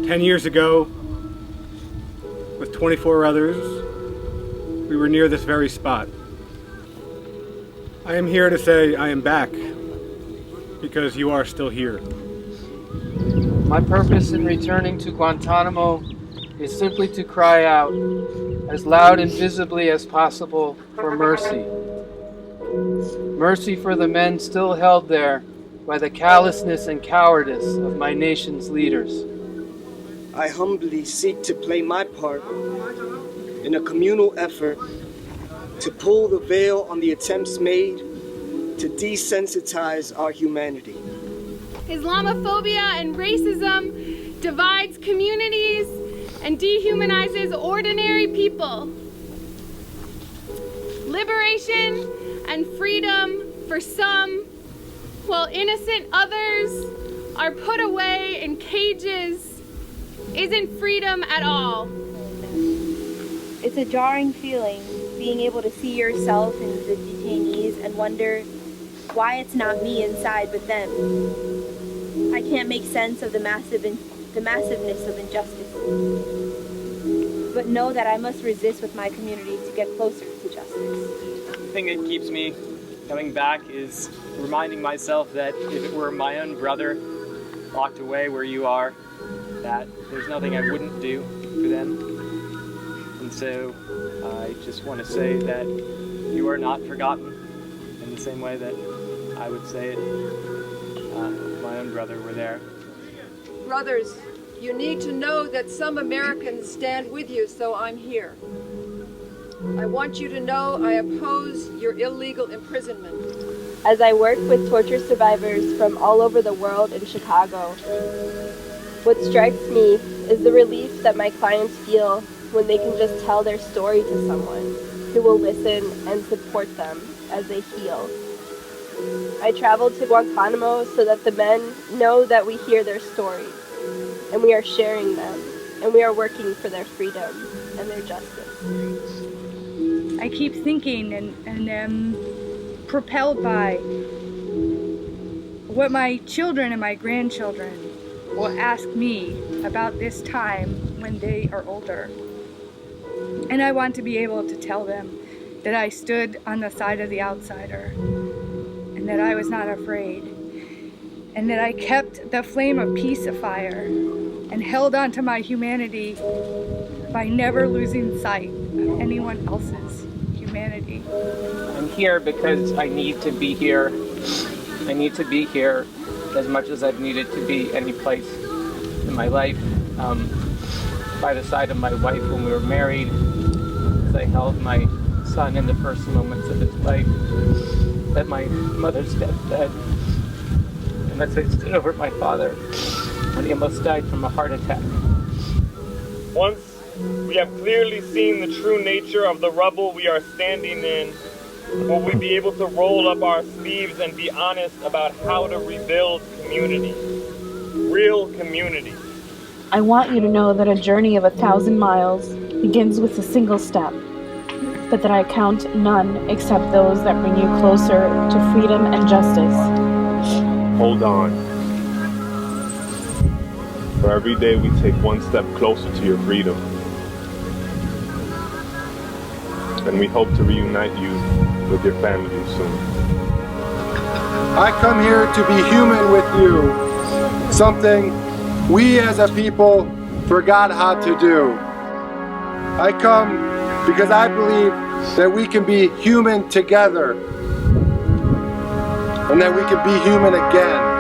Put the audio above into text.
10 years ago, with 24 others, we were near this very spot. I am here to say I am back, because you are still here. My purpose in returning to Guantánamo is simply to cry out, as loud and visibly as possible, for mercy. Mercy for the men still held there by the callousness and cowardice of my nation's leaders. I humbly seek to play my part in a communal effort to pull the veil on the attempts made to desensitize our humanity. Islamophobia and racism divides communities and dehumanizes ordinary people. Liberation and freedom for some, while innocent others are put away in cages, isn't freedom at all. It's a jarring feeling, being able to see yourself in the detainees and wonder why it's not me inside but them. I can't make sense of the massiveness of injustice, but know that I must resist with my community to get closer to justice. The thing that keeps me coming back is reminding myself that if it were my own brother locked away where you are, that there's nothing I wouldn't do for them. And so I just want to say that you are not forgotten in the same way that I would say it if my own brother were there. Brothers, you need to know that some Americans stand with you, so I'm here. I want you to know I oppose your illegal imprisonment. As I work with torture survivors from all over the world in Chicago, what strikes me is the relief that my clients feel when they can just tell their story to someone who will listen and support them as they heal. I traveled to Guantánamo so that the men know that we hear their stories, and we are sharing them, and we are working for their freedom and their justice. I keep thinking and am propelled by what my children and my grandchildren will ask me about this time when they are older. And I want to be able to tell them that I stood on the side of the outsider, and that I was not afraid, and that I kept the flame of peace afire and held on to my humanity by never losing sight of anyone else's humanity. I'm here because I need to be here. I need to be here as much as I've needed to be any place in my life. By the side of my wife when we were married, as I held my son in the first moments of his life, at my mother's deathbed, and as I stood over my father when he almost died from a heart attack. Once we have clearly seen the true nature of the rubble we are standing in, will we be able to roll up our sleeves and be honest about how to rebuild community, real community. I want you to know that a journey of 1,000 miles begins with a single step, but that I count none except those that bring you closer to freedom and justice. Hold on. For every day we take one step closer to your freedom. And we hope to reunite you with your family soon. I come here to be human with you, something we as a people forgot how to do. I come because I believe that we can be human together, and that we can be human again.